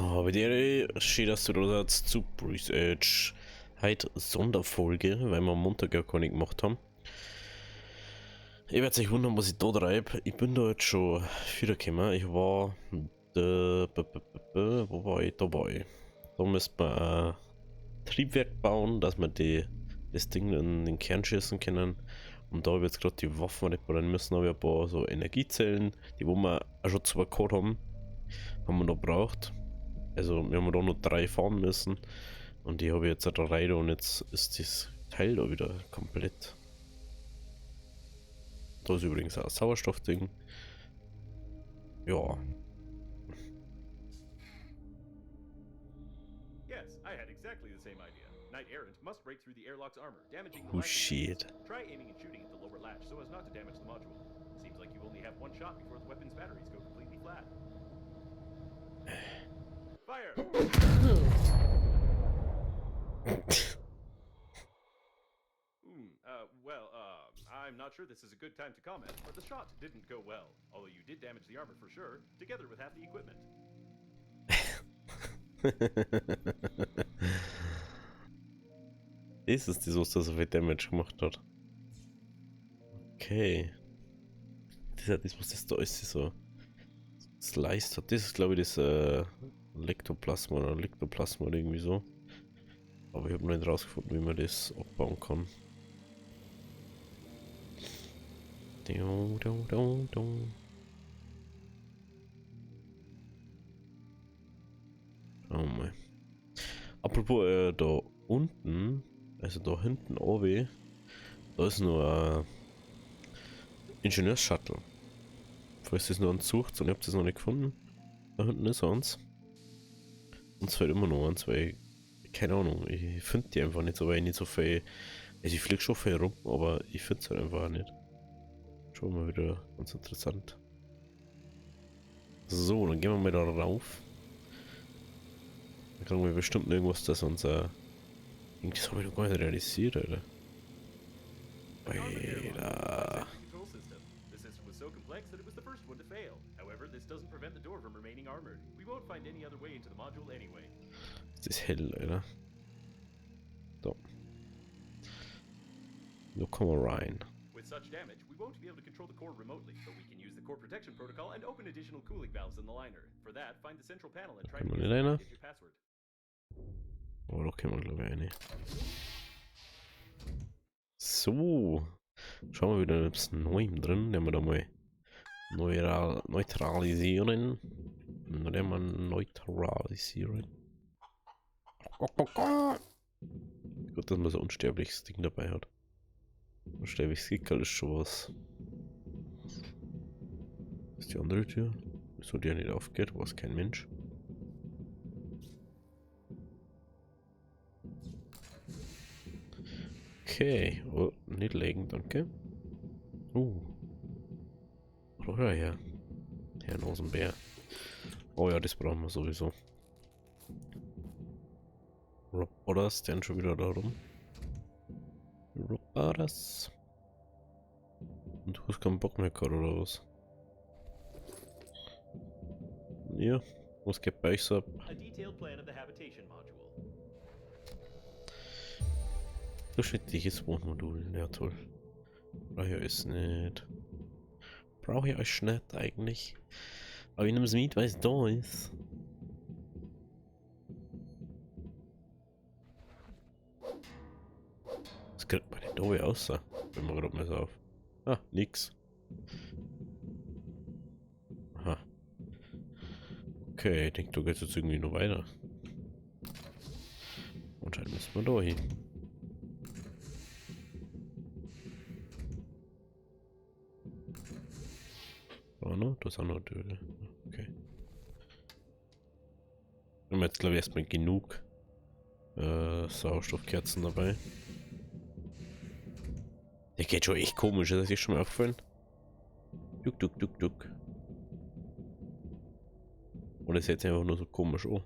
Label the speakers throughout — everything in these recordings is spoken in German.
Speaker 1: Oh, bei dir steht das wieder zu Breeze Edge. Heute Sonderfolge, weil wir am Montag ja gar nicht gemacht haben. Ich werde sich wundern, was ich da treibe. Ich bin da jetzt schon wiedergekommen. Ich war. Wo war ich? Da war ich. Da müssen wir ein Triebwerk bauen, dass wir das Ding in den Kern schießen können. Und da habe ich jetzt gerade die Waffen reparieren müssen. Habe ich ein paar so Energiezellen, die wo wir auch schon zwar gehabt haben wir da braucht. Also wir haben da noch 3 fahren müssen. Und die habe ich jetzt halt rein und jetzt ist das Teil da wieder komplett. Da ist übrigens auch ein Sauerstoffding. Ja.
Speaker 2: Yes, I had exactly the same idea. Knight Errant must break through the airlock's armor, damaging the
Speaker 1: Oh
Speaker 2: landing
Speaker 1: shit.
Speaker 2: gear. Try aiming and shooting at the lower latch so as not to damage the module. Seems like you only have one shot before the weapon's batteries go completely flat. Fire! I'm not sure this is a good time to comment, but the shot didn't go well. Although you did damage the armor for sure, together with half the equipment.
Speaker 1: Das ist das, was da so viel Damage gemacht hat. Okay. Das ist ja das, was das da ist, so sliced hat. Das ist, glaube ich, das Lektoplasma oder Lektoplasma oder irgendwie so. Aber ich habe noch nicht rausgefunden, wie man das abbauen kann. Oh mein. Apropos, da unten, also da hinten oben, da ist nur ein Ingenieurs-Shuttle. Falls ihr es noch eins sucht und ihr habt es noch nicht gefunden, da hinten ist eins. Und es fällt immer noch eins, weil, keine Ahnung, ich finde die einfach nicht so, weil ich nicht so viel, also ich fliege schon viel rum, aber ich finde es halt einfach auch nicht. Schon mal wieder ganz interessant. So, dann gehen wir mal da rauf. Dann kriegen wir bestimmt irgendwas, das unser. Das habe ich noch gar nicht realisiert, Alter. Alter.
Speaker 2: The system was so complex that it was the first one to fail. However, this doesn't prevent the door from remaining armored. We won't find any other way into the module anyway.
Speaker 1: Das ist hell, Alter. So. Da kommen wir rein.
Speaker 2: With such damage, we won't be able to control the core remotely, but we can use the core protection protocol and open additional cooling valves in the liner. For that, find the central panel and try to use the digit password.
Speaker 1: Oh, da können wir glaube ich rein. So. Schauen wir wieder, ob es Neuem drin, den wir da mal neutralisieren. Gut, dass man so ein unsterbliches Ding dabei hat. Unsterbliches Gickerl ist schon was. Ist die andere Tür? Wieso die ja nicht aufgeht, war es kein Mensch. Okay, oh, nicht legen, danke. Braucht er her. Herr Nasenbär. Oh ja, das brauchen wir sowieso. Roboters, der schon wieder da rum. Roboters. Und du hast keinen Bock mehr gehabt, oder was? Ja, was geht bei euch so ab? Durchschnittliches Wohnmodul, ja toll. Brauche ich es nicht. Brauche ich euch nicht eigentlich. Aber ich nehme es mit, weil es da ist. Was kriegt man denn da wie außer? Wenn man gerade mal so auf. Ah, nix. Aha. Okay, ich denke, da geht es jetzt irgendwie noch weiter. Anscheinend müssen wir da hin. Oh, ne? Das ist auch noch Töne. Okay. Wir haben jetzt, glaube ich, erstmal genug Sauerstoffkerzen dabei. Der geht schon echt komisch, ist das dir schon mal aufgefallen? Duck, duck, duck, duck. Oder ist jetzt einfach nur so komisch, oh.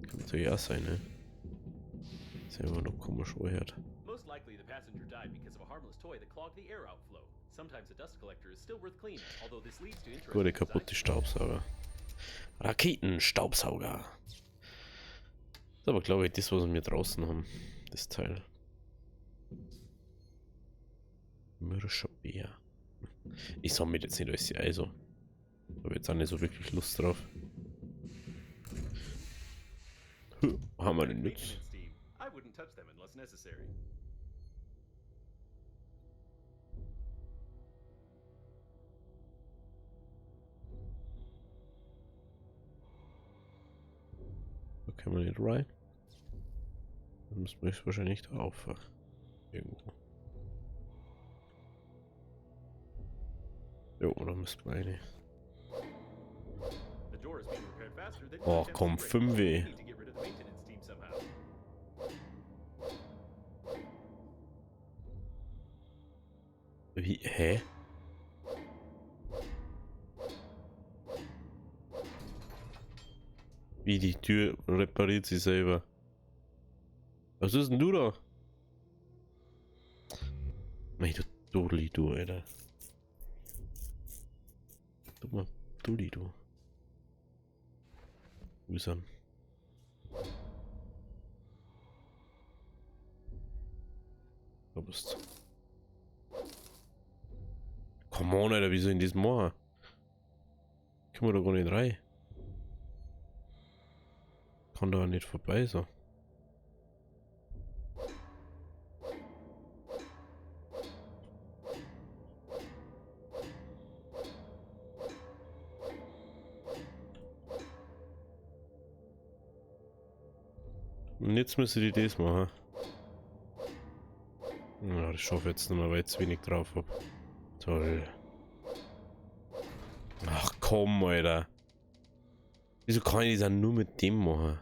Speaker 1: Kann natürlich auch sein, ne? Ist einfach nur komisch, oh hört.
Speaker 2: Most likely the passenger died because of a harmless toy that clogged the air outflow. Sometimes a dust collector is still worth cleaning, although this leads to interesting
Speaker 1: Gute kaputte Staubsauger. Raketenstaubsauger. Das ist aber, glaube ich, das, was wir draußen haben. Das Teil. Mürrischer Bär. Ich sammle jetzt nicht alles, also. Da habe jetzt auch nicht so wirklich Lust drauf. Haben wir denn jetzt?
Speaker 2: Maintenance team. I wouldn't touch them unless necessary.
Speaker 1: Da kann man nicht rein. Dann müssen wir wahrscheinlich da aufwachen. Irgendwo. Jo, da müssten wir eine.
Speaker 2: The door is being repaired faster than
Speaker 1: Oh, komm, 5
Speaker 2: We need to get rid of the maintenance team somehow.
Speaker 1: Wie? Hä? Wie die Tür repariert sie selber. Was ist denn du da? Mei, du Dulli, du, Alter. Dummer Dulli, du. Mühsam. Du bist. Come on, Alter, wieso in diesem Moor? Können wir da gar nicht rein. Kann da nicht vorbei, so. Und jetzt müssen die das machen. Ja, das schaffe ich jetzt nicht mehr, weil ich zu wenig drauf habe. Toll. Ach komm, Alter. Wieso kann ich das auch nur mit dem machen?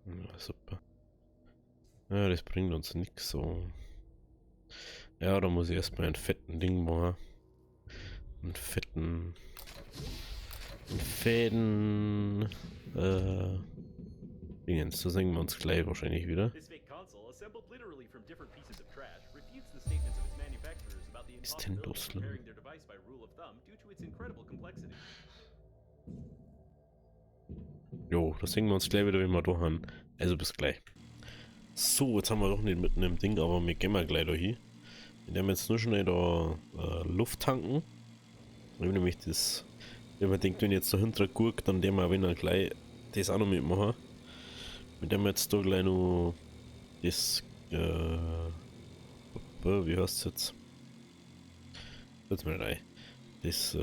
Speaker 1: Ja, super. Ja, das bringt uns nichts so. Ja, da muss ich erstmal einen fetten Ding machen. Einen fetten... Dingens, da singen wir uns gleich wahrscheinlich wieder.
Speaker 2: This fake console, assembled literally from different pieces of trash, refutes the statements of its manufacturers about the impossibility of
Speaker 1: Nintendo-Slim.
Speaker 2: repairing their device by rule of thumb due to its incredible complexity.
Speaker 1: Jo, das singen wir uns gleich wieder, wenn wir da haben. Also bis gleich. So, jetzt haben wir doch nicht mitten im Ding, aber wir gehen mal gleich da hin. Wir haben jetzt nur schnell da Luft tanken. Ich habe nämlich das, wenn man denkt, wenn ich jetzt da hinter guckt, dann der mal, wenn er gleich das auch noch mitmachen. Mit dem jetzt da gleich noch das, wie heißt es jetzt? Jetzt mal rein. Das,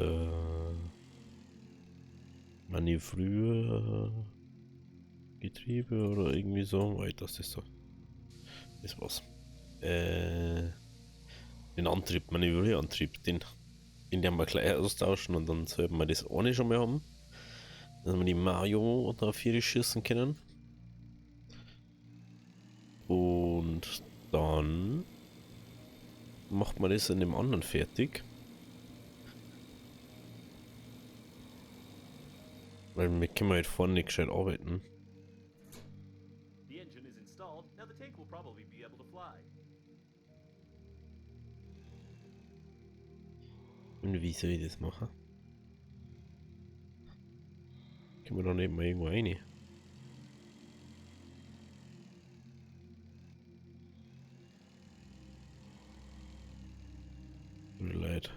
Speaker 1: Manövriergetriebe oder irgendwie so. Wait, das ist so. Das war's. Den Antrieb, Manövrierantrieb, den werden wir gleich austauschen und dann sollten wir das ohne schon mal haben. Dass wir die Mario unter 4 schießen können. Und dann macht man das in dem anderen fertig. Weil wir können halt vorne nicht gescheit arbeiten.
Speaker 2: The engine is installed, now the tank will probably be able to fly.
Speaker 1: Und wie soll ich das machen? Können wir da nicht mal irgendwo rein? Tut mir leid.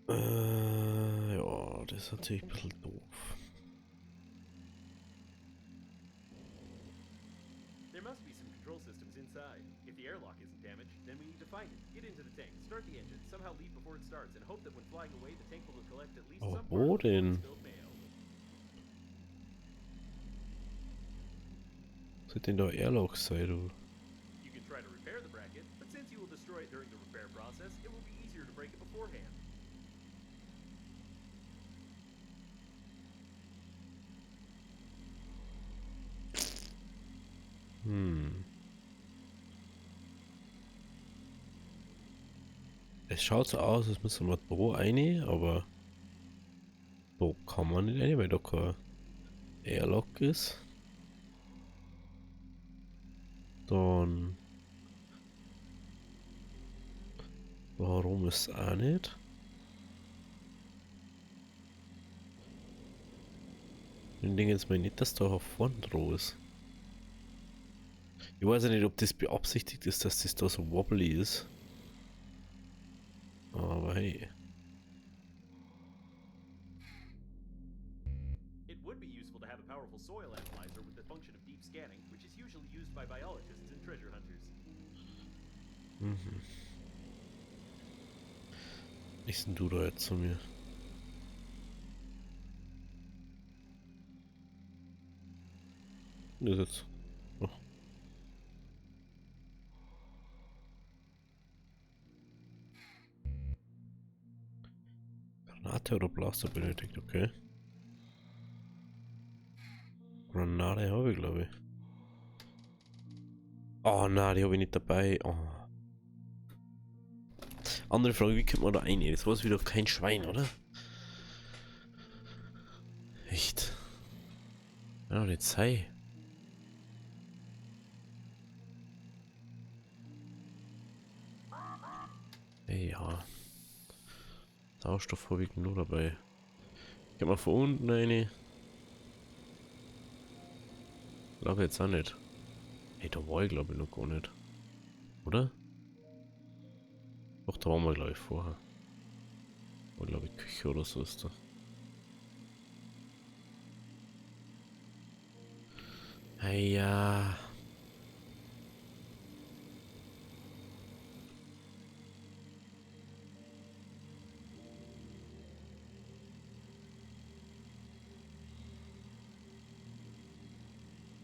Speaker 1: Ja, das ist natürlich ein bisschen doof.
Speaker 2: There must be some control systems inside. If the airlock isn't damaged, then we need to find it, get into the tank, start the engine, somehow leave before it starts, and hope that when flying away, the tank will collect at least
Speaker 1: Oh,
Speaker 2: some
Speaker 1: wo
Speaker 2: part of the
Speaker 1: denn?
Speaker 2: spilled mail.
Speaker 1: Sollte denn da Airlock sein, du?
Speaker 2: You can try to repair the bracket, but since you will destroy it during the repair process, it will be easier to break it beforehand.
Speaker 1: Es schaut so aus, als müssen wir da rein, aber Da kann man nicht rein, weil da kein Airlock ist. Dann... Warum ist auch nicht? Den Ding jetzt mal nicht, dass da vorne drauf ist. Ich weiß ja nicht, ob das beabsichtigt ist, dass das da so wobbly ist. Aber hey.
Speaker 2: It would be useful to have a powerful soil analyzer with the function of deep scanning, which is usually used by biologists and treasure hunters.
Speaker 1: Mhm. Was denn du da jetzt zu mir? Das ist jetzt. Oh. Granate oder Blaster benötigt, okay. Granate habe ich, glaube ich. Oh nein, die habe ich nicht dabei. Oh. Andere Frage, wie kommt man da rein? Das war wieder kein Schwein, oder? Echt? Ja, nicht sei. Ey, ja. Sauerstoff habe ich nur dabei. Geht mal von unten rein. Glaube jetzt auch nicht. Ey, da war ich glaube ich noch gar nicht. Oder? Doch, da waren wir glaube ich vorher. War glaube ich Küche oder so ist da. Hey, ja.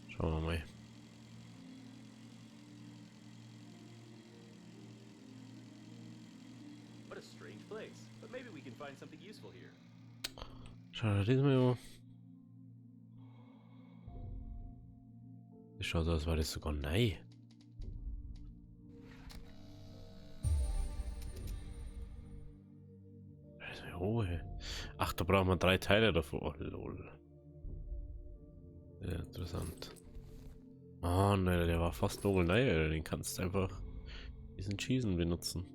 Speaker 1: Schauen wir mal.
Speaker 2: What a strange place, but maybe we can find something useful here.
Speaker 1: Schau dir das mal an. Das schaut so aus, als war das sogar neu. Das ist mir hoch, ey. Ach, da brauchen wir 3 Teile davon. Oh, lol. Ja, interessant. Oh ne, der war fast neu, Alter. Den kannst du einfach diesen Cheesen benutzen.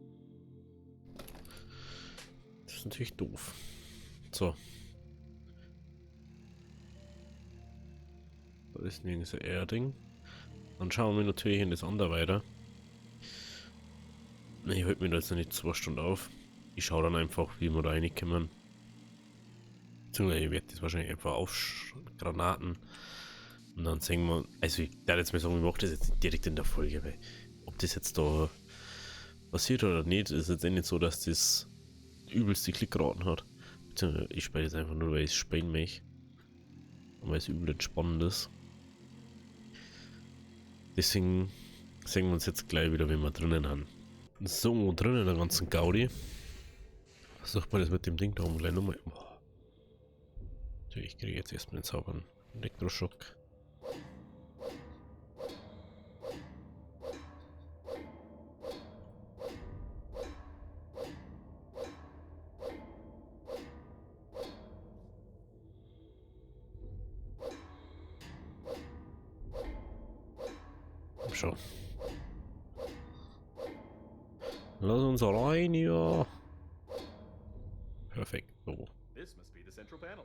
Speaker 1: Das ist natürlich doof. So. Da ist nirgends ein Erding. Dann schauen wir natürlich in das andere weiter. Ich halte mir da jetzt noch nicht 2 Stunden auf. Ich schaue dann einfach, wie wir da reinkommen. Beziehungsweise ich werde das wahrscheinlich einfach aufgranaten. Und dann sehen wir, also ich werde jetzt mal sagen, ich mache das jetzt direkt in der Folge, weil ob das jetzt da passiert oder nicht, ist jetzt nicht so, dass das übelste Klickraten hat. Beziehungsweise ich spiele jetzt einfach nur, weil ich es spielen möchte. Und weil es übel entspannend ist. Deswegen sehen wir uns jetzt gleich wieder, wenn wir drinnen haben. So, drinnen in der ganzen Gaudi. Versucht man das mit dem Ding da oben gleich nochmal. Ich kriege jetzt erstmal den sauberen Elektroschock. Schon. Lass uns rein, ja. Perfekt. So.
Speaker 2: This must be the central panel.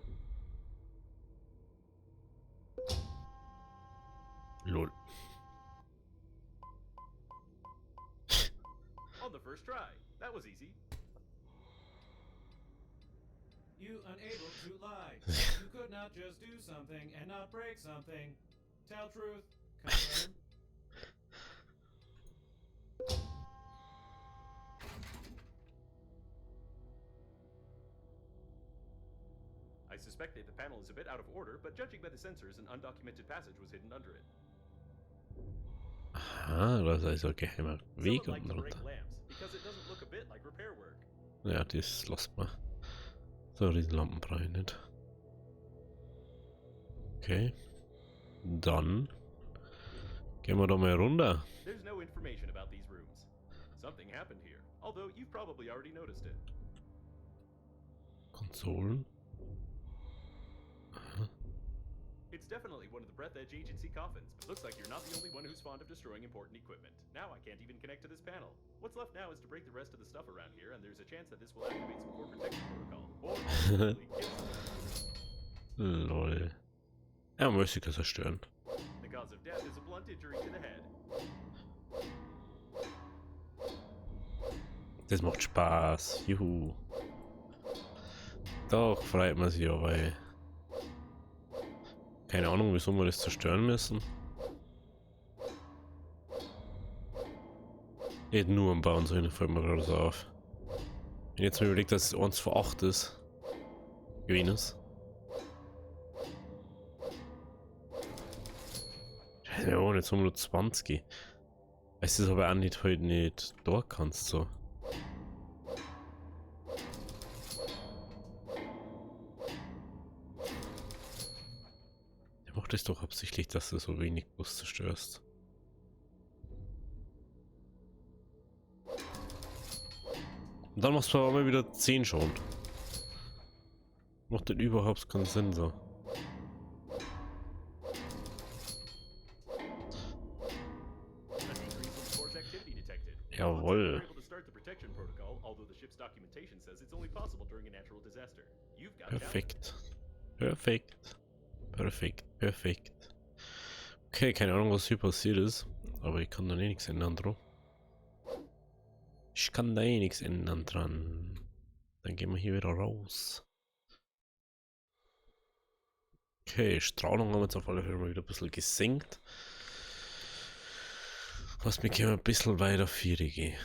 Speaker 1: Lol.
Speaker 2: On the first try. That was easy.
Speaker 3: You unable to lie. You could not just do something and not break something. Tell truth. Confirm.
Speaker 2: I suspect that the panel is a bit out of order, but judging by the sensors, an undocumented passage was hidden under it.
Speaker 1: Aha, das ist ein geheimer Weg
Speaker 2: Someone
Speaker 1: unten
Speaker 2: liked to break
Speaker 1: runter.
Speaker 2: lamps because it doesn't look a bit like repair work.
Speaker 1: Ja, das lässt man. So, diesen Lampen brauche ich nicht. Okay. Dann gehen wir da mal runter.
Speaker 2: There's no information about these rooms. Something happened here, although you've probably already noticed it.
Speaker 1: Konsolen.
Speaker 2: definitely one of the Breath Edge Agency coffins, but looks like you're not the only one who's fond of destroying important equipment. Now I can't even connect to this panel. What's left now is to break the rest of the stuff around here, and there's a chance that this will activate some core protection protocol. Or possibly kill someone.
Speaker 1: Lol. Ja, Musiker zerstören.
Speaker 2: The cause of death is a blunt injury to the head.
Speaker 1: Das macht Spaß. Juhu. Doch, freut man sich ja, weil... Keine Ahnung, wieso wir das zerstören müssen. Nicht nur am Bauen sein, fällt mir gerade so auf. Wenn jetzt mal überlegt, dass es 1 von 8 ist. Venus. Ja, ohne jetzt nur 20. Weißt du, aber auch nicht halt nicht da kannst so. Der macht es doch absichtlich, dass du so wenig Bus zerstörst. Und dann machst du aber mal wieder 10 schon. Macht das überhaupt keinen Sinn so. Jawohl. Perfekt. Perfekt. Perfekt. Perfekt. Okay, keine Ahnung, was hier passiert ist. Aber ich kann da eh nichts ändern dran. Ich kann da eh nichts ändern dran. Dann gehen wir hier wieder raus. Okay, Strahlung haben wir jetzt auf alle Fälle mal wieder ein bisschen gesenkt. Was mir ein bisschen weiter 4 gehen.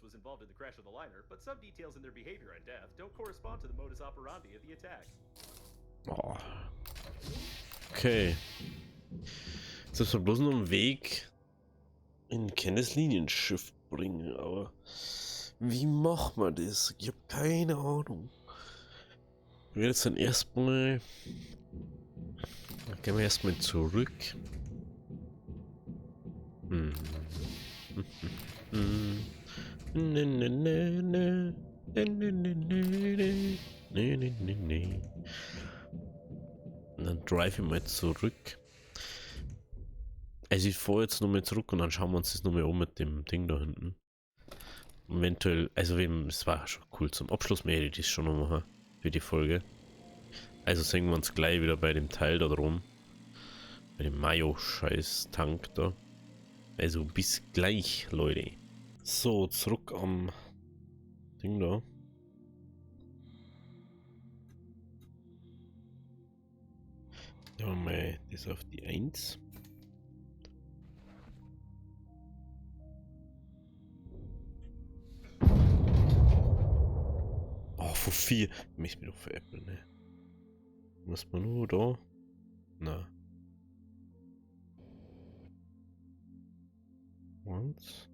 Speaker 2: Was involved in the crash of the liner, but some details in their behavior and death don't correspond to the modus operandi of the attack.
Speaker 1: Oh. Okay. Jetzt ist bloß noch einen Weg in Kennes Linienschiff bringen, aber wie macht man das? Ich habe keine Ahnung. Ich werde jetzt dann erstmal. Dann gehen wir erstmal zurück. Ne, ne, ne, ne. Ne, ne, ne, ne, ne, ne, ne, ne. Und dann drive ich mal zurück. Also ich fahre jetzt nochmal zurück und dann schauen wir uns das nochmal um mit dem Ding da hinten. Eventuell, also es war schon cool zum Abschluss, mehr hätte ich das schon noch machen für die Folge. Also sehen wir uns gleich wieder bei dem Teil da drum. Bei dem Mayo-Scheiß-Tank da. Also bis gleich, Leute. So, zurück am Ding da. Ja, mal das auf die 1. Oh, vor 4. Ich mich doch veräppeln, ne? Muss man nur da? Na. 1.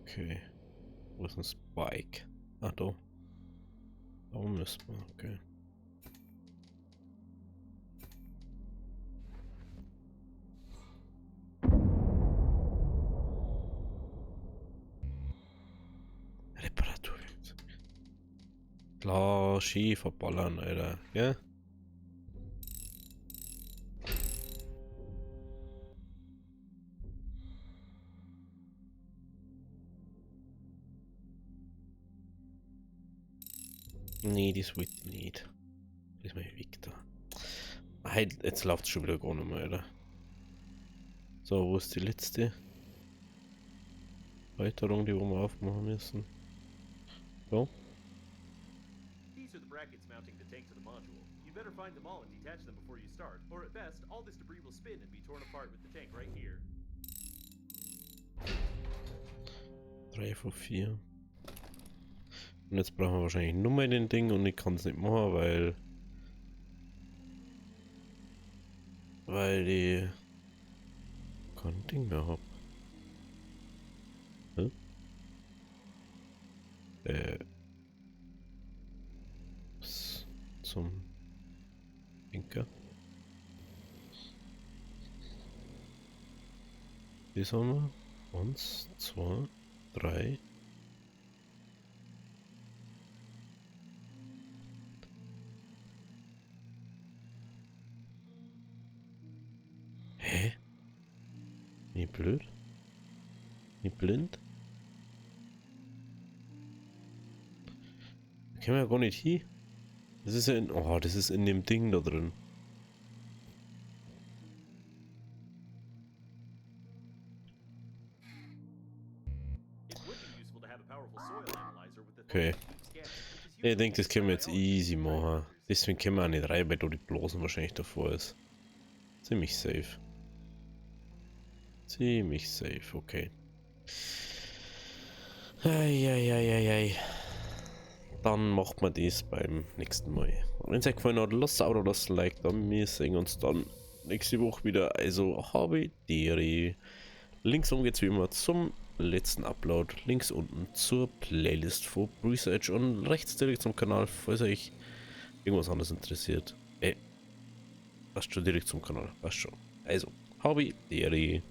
Speaker 1: Okay. Wo ist ein Spike? Ach, da. Da müssen wir, okay. Reparatur. Klar, Ski verballern, Alter. Ja? Nee, das wird nicht. Das ist mein Weg da. Halt, jetzt läuft es schon wieder gar nicht mehr, Alter. So, wo ist die letzte Erweiterung, die wir mal aufmachen müssen? So.
Speaker 2: These are the brackets mounting the tank to the module. You better find them all and detach them before you start, or at best, all this debris will spin and be torn apart with the tank right here.
Speaker 1: 3 von 4. Und jetzt brauchen wir wahrscheinlich nur mal den Ding und ich kann es nicht machen, weil ich kein Ding mehr habe. Hm? Zum Denker. Das haben wir. 1, 2, 3. Hä? Bin ich blöd? Bin ich blind? Können wir ja gar nicht hin. Das ist ja in. Oh, das ist in dem Ding da drin.
Speaker 2: It would be useful to have a powerful soil analyzer with the
Speaker 1: Okay.
Speaker 2: scanning, which is
Speaker 1: Ich
Speaker 2: useful
Speaker 1: denke, das
Speaker 2: for
Speaker 1: können wir jetzt
Speaker 2: biology
Speaker 1: easy
Speaker 2: and
Speaker 1: machen.
Speaker 2: factors.
Speaker 1: Deswegen können wir auch nicht rein, weil da die Blasen wahrscheinlich davor ist. Ziemlich safe. Ziemlich safe, okay. Eieieiei. Dann macht man das beim nächsten Mal. Wenn es euch gefallen hat, lasst ein Abo, lasst ein Like da. Wir sehen uns dann nächste Woche wieder. Also, habe Dere. Links oben geht's wie immer zum letzten Upload. Links unten zur Playlist von Research und rechts direkt zum Kanal, falls euch irgendwas anderes interessiert. Passt schon direkt zum Kanal. Passt schon. Also, habe Dere.